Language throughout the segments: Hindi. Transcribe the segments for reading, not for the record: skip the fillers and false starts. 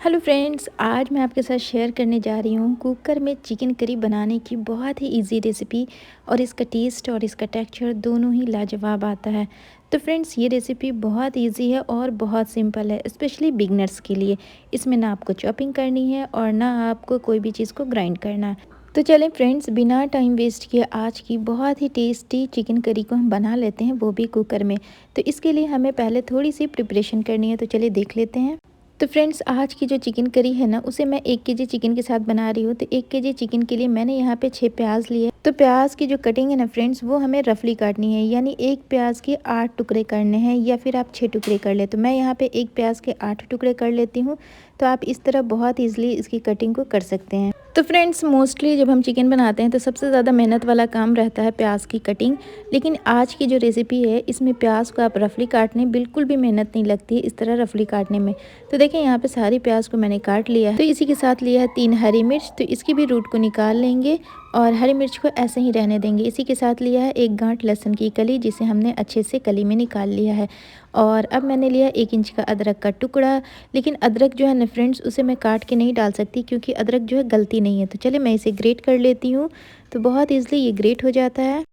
हेलो फ्रेंड्स, आज मैं आपके साथ शेयर करने जा रही हूँ कुकर में चिकन करी बनाने की बहुत ही इजी रेसिपी। और इसका टेस्ट और इसका टेक्सचर दोनों ही लाजवाब आता है। तो फ्रेंड्स, ये रेसिपी बहुत इजी है और बहुत सिंपल है, स्पेशली बिगनर्स के लिए। इसमें ना आपको चॉपिंग करनी है और ना आपको कोई भी चीज़ को ग्राइंड करना है। तो चलें फ्रेंड्स, बिना टाइम वेस्ट किए आज की बहुत ही टेस्टी चिकन करी को हम बना लेते हैं, वो भी कुकर में। तो इसके लिए हमें पहले थोड़ी सी प्रिपरेशन करनी है, तो चलिए देख लेते हैं। तो फ्रेंड्स, आज की जो चिकन करी है ना, उसे मैं 1 केजी चिकन के साथ बना रही हूँ। तो 1 केजी चिकन के लिए मैंने यहाँ पे 6 प्याज लिए। तो प्याज की जो कटिंग है ना फ्रेंड्स, वो हमें रफली काटनी है, यानी एक प्याज के 8 टुकड़े करने हैं या फिर आप 6 टुकड़े कर ले। तो मैं यहाँ पे एक प्याज के 8 टुकड़े कर लेती हूँ। तो आप इस तरह बहुत ईजिली इसकी कटिंग को कर सकते हैं। तो फ्रेंड्स, मोस्टली जब हम चिकन बनाते हैं तो सबसे ज़्यादा मेहनत वाला काम रहता है प्याज की कटिंग। लेकिन आज की जो रेसिपी है, इसमें प्याज को आप रफली काटने बिल्कुल भी मेहनत नहीं लगती है इस तरह रफली काटने में। तो देखिए, यहाँ पे सारी प्याज को मैंने काट लिया है। तो इसी के साथ लिया है 3 हरी मिर्च, तो इसकी भी रूट को निकाल लेंगे और हरी मिर्च को ऐसे ही रहने देंगे। इसी के साथ लिया है 1 गांठ लहसुन की कली, जिसे हमने अच्छे से कली में निकाल लिया है। और अब मैंने लिया 1 इंच का अदरक का टुकड़ा। लेकिन अदरक जो है ना फ्रेंड्स, उसे मैं काट के नहीं डाल सकती क्योंकि अदरक जो है गलती नहीं है। तो चलिए मैं इसे ग्रेट कर लेती हूँ। तो बहुत ईजिली ये ग्रेट हो जाता है।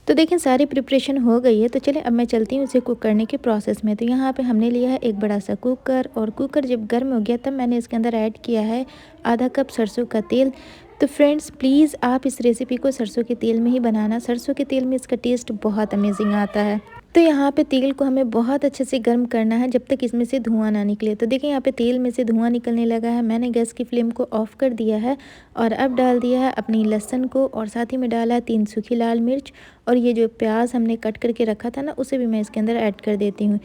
तो देखें, सारी प्रिपरेशन हो गई है। तो चलिए अब मैं चलती हूँ इसे कुक करने के प्रोसेस में। तो यहाँ पे हमने लिया है एक बड़ा सा कुकर, और कुकर जब गर्म हो गया तब मैंने इसके अंदर ऐड किया है आधा कप सरसों का तेल। तो फ्रेंड्स, प्लीज़ आप इस रेसिपी को सरसों के तेल में ही बनाना। सरसों के तेल में इसका टेस्ट बहुत अमेजिंग आता है। तो यहाँ पे तेल को हमें बहुत अच्छे से गर्म करना है जब तक इसमें से धुआं ना निकले। तो देखिए, यहाँ पे तेल में से धुआं निकलने लगा है। मैंने गैस की फ्लेम को ऑफ कर दिया है और अब डाल दिया है अपनी लहसुन को, और साथ ही में डाला है 3 सूखी लाल मिर्च। और ये जो प्याज हमने कट करके रखा था ना, उसे भी मैं इसके अंदर ऐड कर देती हूँ।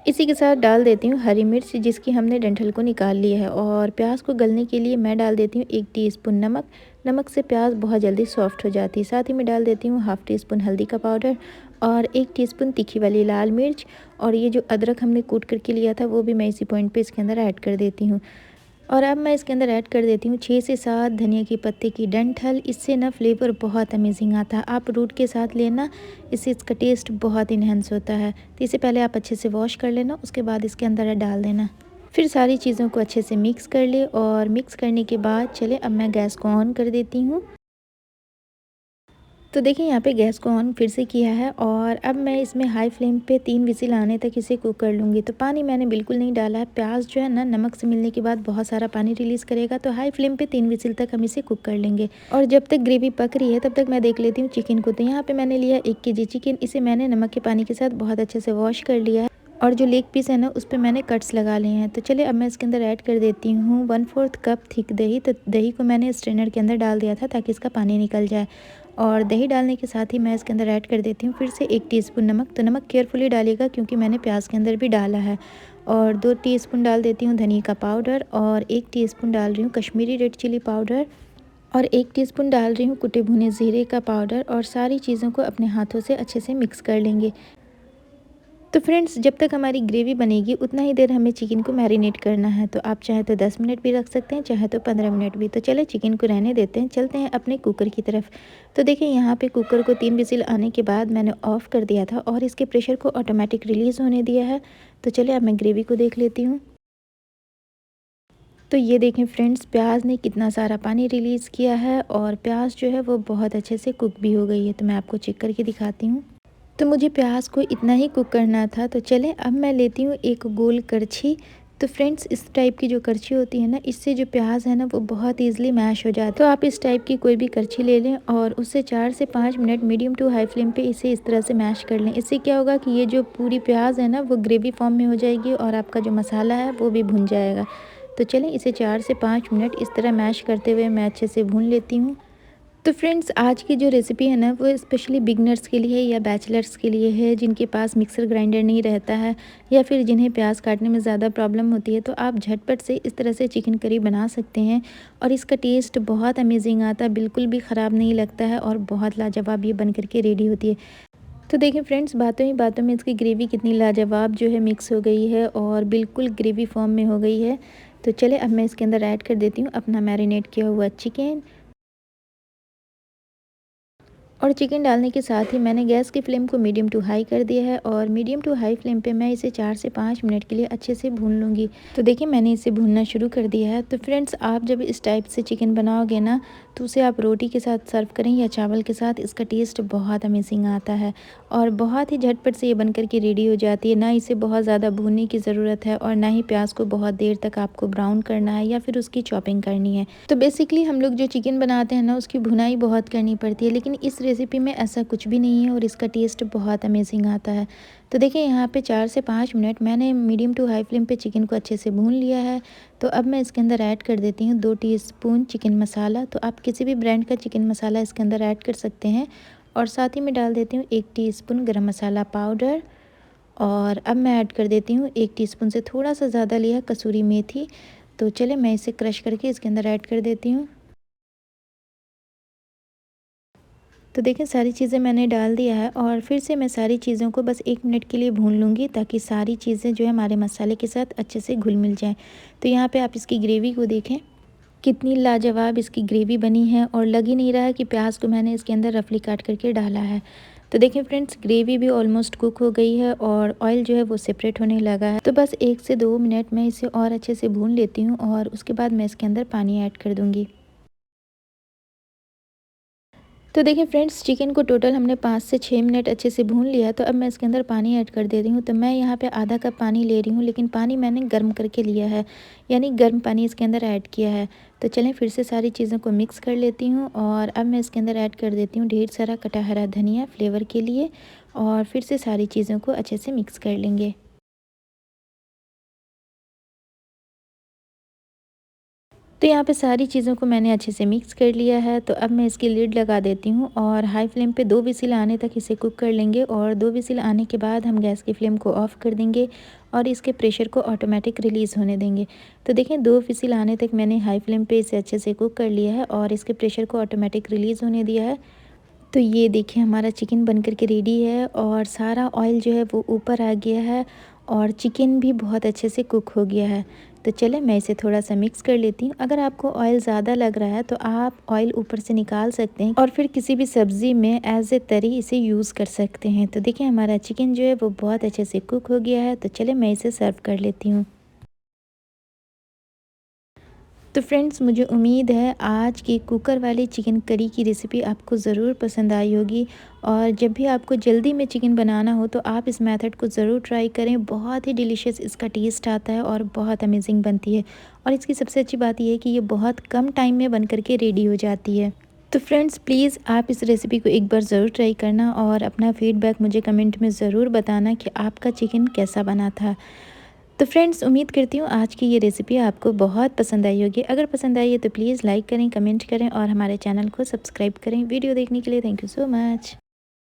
इसी के साथ डाल देती हूँ हरी मिर्च, जिसकी हमने डंठल को निकाल लिया है। और प्याज को गलने के लिए मैं डाल देती हूँ 1 टीस्पून नमक। नमक से प्याज बहुत जल्दी सॉफ्ट हो जाती है। साथ ही में डाल देती हूँ हाफ़ टी स्पून हल्दी का पाउडर और 1 टीस्पून तीखी वाली लाल मिर्च। और ये जो अदरक हमने कूट करके लिया था, वो भी मैं इसी पॉइंट पे इसके अंदर ऐड कर देती हूँ। और अब मैं इसके अंदर ऐड कर देती हूँ 6 से 7 धनिया की पत्ते की डंठल। इससे ना फ्लेवर बहुत अमेजिंग आता है। आप रूट के साथ लेना, इससे इसका टेस्ट बहुत इन्हेंस होता है। तो इसे पहले आप अच्छे से वॉश कर लेना, उसके बाद इसके अंदर डाल देना। फिर सारी चीज़ों को अच्छे से मिक्स कर ले, और मिक्स करने के बाद चले अब मैं गैस को ऑन कर देती हूँ। तो देखिए, यहाँ पे गैस को ऑन फिर से किया है, और अब मैं इसमें हाई फ्लेम पे 3 विसिल आने तक इसे कुक कर लूँगी। तो पानी मैंने बिल्कुल नहीं डाला है। प्याज जो है ना, नमक से मिलने के बाद बहुत सारा पानी रिलीज़ करेगा। तो हाई फ्लेम पे 3 विसिल तक हम इसे कुक कर लेंगे। और जब तक ग्रेवी पक रही है तब तक मैं देख लेती हूँ चिकन को। तो यहाँ पर मैंने लिया 1 केजी चिकन। इसे मैंने नमक के पानी के साथ बहुत अच्छे से वॉश कर लिया है, और जो लेग पीस है ना, उस पे मैंने कट्स लगा लिए हैं। तो चलिए अब मैं इसके अंदर ऐड कर देती हूँ 1/4 कप थिक दही। तो दही को मैंने स्ट्रेनर के अंदर डाल दिया था ताकि इसका पानी निकल जाए। और दही डालने के साथ ही मैं इसके अंदर ऐड कर देती हूँ फिर से 1 टीस्पून नमक। तो नमक केयरफुली डालिएगा क्योंकि मैंने प्याज के अंदर भी डाला है। और 2 टीस्पून डाल देती हूँ धनिया का पाउडर, और 1 टीस्पून डाल रही हूँ कश्मीरी रेड चिली पाउडर, और 1 टीस्पून डाल रही हूँ कुटे भुने ज़ीरे का पाउडर। और सारी चीज़ों को अपने हाथों से अच्छे से मिक्स कर लेंगे। तो फ्रेंड्स, जब तक हमारी ग्रेवी बनेगी उतना ही देर हमें चिकन को मैरिनेट करना है। तो आप चाहे तो 10 मिनट भी रख सकते हैं, चाहे तो 15 मिनट भी। तो चले चिकन को रहने देते हैं, चलते हैं अपने कुकर की तरफ। तो देखिए, यहाँ पे कुकर को 3 विसिल आने के बाद मैंने ऑफ़ कर दिया था और इसके प्रेशर को ऑटोमेटिक रिलीज़ होने दिया है। तो चलिए अब मैं ग्रेवी को देख लेती हूँ। तो ये देखें फ्रेंड्स, प्याज ने कितना सारा पानी रिलीज़ किया है, और प्याज जो है वो बहुत अच्छे से कुक भी हो गई है। तो मैं आपको चेक करके दिखाती हूँ। तो मुझे प्याज को इतना ही कुक करना था। तो चलें अब मैं लेती हूँ एक गोल करछी। तो फ्रेंड्स, इस टाइप की जो करछी होती है ना, इससे जो प्याज है ना, वो बहुत ईजिली मैश हो जाता है। तो आप इस टाइप की कोई भी करछी ले लें और उससे 4 से 5 minute medium to high flame पे इसे इस तरह से मैश कर लें। इससे क्या होगा कि ये जो पूरी प्याज है ना, वो ग्रेवी फॉर्म में हो जाएगी, और आपका जो मसाला है वो भी भुन जाएगा। तो चलें इसे 4 से 5 मिनट इस तरह मैश करते हुए मैं अच्छे से भून लेती हूँ। तो फ्रेंड्स, आज की जो रेसिपी है ना, वो स्पेशली बिगनर्स के लिए या बैचलर्स के लिए है, जिनके पास मिक्सर ग्राइंडर नहीं रहता है, या फिर जिन्हें प्याज काटने में ज़्यादा प्रॉब्लम होती है। तो आप झटपट से इस तरह से चिकन करी बना सकते हैं, और इसका टेस्ट बहुत अमेजिंग आता है, बिल्कुल भी ख़राब नहीं लगता है, और बहुत लाजवाब ये बन करके रेडी होती है। तो देखिए फ्रेंड्स, बातों ही बातों में इसकी ग्रेवी कितनी लाजवाब जो है मिक्स हो गई है, और बिल्कुल ग्रेवी फॉर्म में हो गई है। तो चले अब मैं इसके अंदर ऐड कर देती हूँ अपना मैरिनेट किया हुआ चिकन। और चिकन डालने के साथ ही मैंने गैस की फ्लेम को मीडियम टू हाई कर दिया है और मीडियम टू हाई फ्लेम पे मैं इसे 4 से 5 मिनट के लिए अच्छे से भून लूँगी। तो देखिए मैंने इसे भूनना शुरू कर दिया है। तो फ्रेंड्स, आप जब इस टाइप से चिकन बनाओगे ना, तो उसे आप रोटी के साथ सर्व करें या चावल के साथ, इसका टेस्ट बहुत अमेजिंग आता है और बहुत ही झटपट से ये बन कर के रेडी हो जाती है। ना इसे बहुत ज़्यादा भूनने की ज़रूरत है और ना ही प्याज को बहुत देर तक आपको ब्राउन करना है या फिर उसकी चॉपिंग करनी है। तो बेसिकली हम लोग जो चिकन बनाते हैं ना, उसकी भुनाई बहुत करनी पड़ती है, लेकिन इस रेसिपी में ऐसा कुछ भी नहीं है और इसका टेस्ट बहुत अमेजिंग आता है। तो देखिए यहाँ पे 4 से 5 मिनट मैंने मीडियम टू हाई फ्लेम पे चिकन को अच्छे से भून लिया है। तो अब मैं इसके अंदर ऐड कर देती हूँ 2 टीस्पून चिकन मसाला। तो आप किसी भी ब्रांड का चिकन मसाला इसके अंदर ऐड कर सकते हैं और साथ ही मैं डाल देती हूँ 1 टीस्पून गरम मसाला पाउडर। और अब मैं ऐड कर देती हूँ 1 टीस्पून से थोड़ा सा ज़्यादा लिया कसूरी मेथी। तो चलिए मैं इसे क्रश करके इसके अंदर ऐड कर देती हूँ। तो देखिए सारी चीज़ें मैंने डाल दिया है और फिर से मैं सारी चीज़ों को बस 1 मिनट के लिए भून लूँगी, ताकि सारी चीज़ें जो है हमारे मसाले के साथ अच्छे से घुल मिल जाएँ। तो यहाँ पे आप इसकी ग्रेवी को देखें, कितनी लाजवाब इसकी ग्रेवी बनी है और लग ही नहीं रहा है कि प्याज को मैंने इसके अंदर रफली काट करके डाला है। तो देखिए फ्रेंड्स, ग्रेवी भी ऑलमोस्ट कुक हो गई है और ऑयल जो है वो सेपरेट होने लगा है। तो बस 1 से 2 मिनट मैं इसे और अच्छे से भून लेती हूँ और उसके बाद मैं इसके अंदर पानी ऐड कर दूँगी। तो देखिए फ्रेंड्स, चिकन को टोटल हमने 5 से 6 मिनट अच्छे से भून लिया। तो अब मैं इसके अंदर पानी ऐड कर दे रही हूँ। तो मैं यहाँ पे आधा कप पानी ले रही हूँ, लेकिन पानी मैंने गर्म करके लिया है, यानी गर्म पानी इसके अंदर ऐड किया है। तो चलें फिर से सारी चीज़ों को मिक्स कर लेती हूँ और अब मैं इसके अंदर ऐड कर देती हूँ ढेर सारा कटा हरा धनिया फ्लेवर के लिए और फिर से सारी चीज़ों को अच्छे से मिक्स कर लेंगे। तो यहाँ पे सारी चीज़ों को मैंने अच्छे से मिक्स कर लिया है। तो अब मैं इसकी लिड लगा देती हूँ और हाई फ्लेम पे 2 विसिल आने तक इसे कुक कर लेंगे और 2 विसिल आने के बाद हम गैस की फ्लेम को ऑफ़ कर देंगे और इसके प्रेशर को ऑटोमेटिक रिलीज़ होने देंगे। तो देखें 2 विसिल आने तक मैंने हाई फ्लेम पे इसे अच्छे से कुक कर लिया है और इसके प्रेशर को ऑटोमेटिक रिलीज़ होने दिया है। तो ये देखिए हमारा चिकन बन कर के रेडी है और सारा ऑयल जो है वो ऊपर आ गया है और चिकन भी बहुत अच्छे से कुक हो गया है। तो चलें मैं इसे थोड़ा सा मिक्स कर लेती हूँ। अगर आपको ऑयल ज़्यादा लग रहा है तो आप ऑयल ऊपर से निकाल सकते हैं और फिर किसी भी सब्ज़ी में एज ए तरी इसे यूज़ कर सकते हैं। तो देखिए हमारा चिकन जो है वो बहुत अच्छे से कुक हो गया है। तो चलें मैं इसे सर्व कर लेती हूँ। तो फ्रेंड्स, मुझे उम्मीद है आज की कुकर वाली चिकन करी की रेसिपी आपको ज़रूर पसंद आई होगी और जब भी आपको जल्दी में चिकन बनाना हो तो आप इस मेथड को ज़रूर ट्राई करें। बहुत ही डिलीशियस इसका टेस्ट आता है और बहुत अमेजिंग बनती है और इसकी सबसे अच्छी बात यह है कि ये बहुत कम टाइम में बन करके रेडी हो जाती है। तो फ्रेंड्स, प्लीज़ आप इस रेसिपी को एक बार ज़रूर ट्राई करना और अपना फीडबैक मुझे कमेंट में ज़रूर बताना कि आपका चिकन कैसा बना था। तो फ्रेंड्स, उम्मीद करती हूँ आज की ये रेसिपी आपको बहुत पसंद आई होगी। अगर पसंद आई है तो प्लीज़ लाइक करें, कमेंट करें और हमारे चैनल को सब्सक्राइब करें। वीडियो देखने के लिए थैंक यू सो मच।